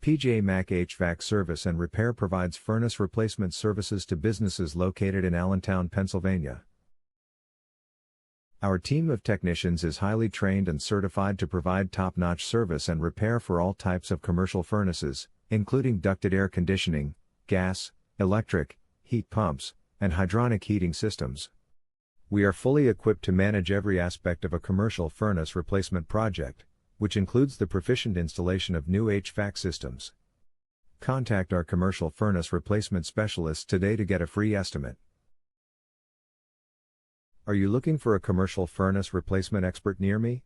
PJ Mac HVAC Service and Repair provides furnace replacement services to businesses located in Allentown, Pennsylvania. Our team of technicians is highly trained and certified to provide top-notch service and repair for all types of commercial furnaces, including ducted air conditioning, gas, electric, heat pumps, and hydronic heating systems. We are fully equipped to manage every aspect of a commercial furnace replacement project, which includes the proficient installation of new HVAC systems. Contact our commercial furnace replacement specialists today to get a free estimate. Are you looking for a commercial furnace replacement expert near me?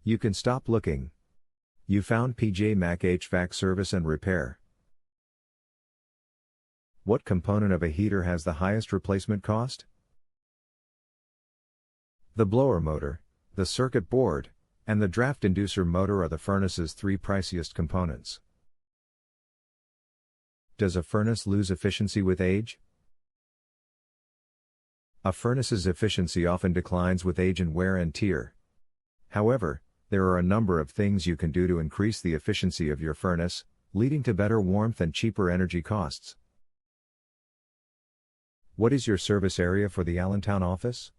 You can stop looking. You found PJ Mac HVAC Service and Repair. What component of a heater has the highest replacement cost? The blower motor, the circuit board, and the draft inducer motor are the furnace's three priciest components. Does a furnace lose efficiency with age? A furnace's efficiency often declines with age and wear and tear. However, there are a number of things you can do to increase the efficiency of your furnace, leading to better warmth and cheaper energy costs. What is your service area for the Allentown office?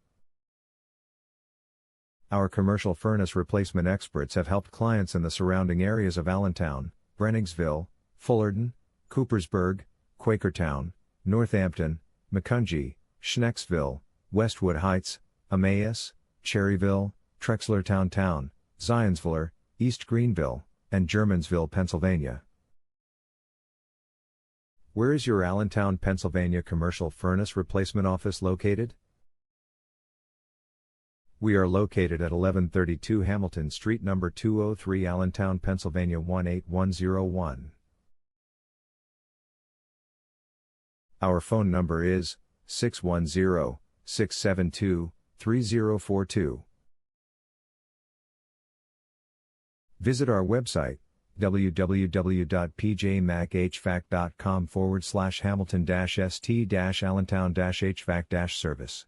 Our commercial furnace replacement experts have helped clients in the surrounding areas of Allentown, Brenningsville, Fullerton, Coopersburg, Quakertown, Northampton, Macungie, Schnecksville, Westwood Heights, Emmaus, Cherryville, Trexlertown Town, Zionsville, East Greenville, and Germansville, Pennsylvania. Where is your Allentown, Pennsylvania commercial furnace replacement office located? We are located at 1132 Hamilton Street, number 203, Allentown, Pennsylvania 18101. Our phone number is 610-672-3042. Visit our website, www.pjmachvac.com/Hamilton-ST-Allentown-HVAC-service.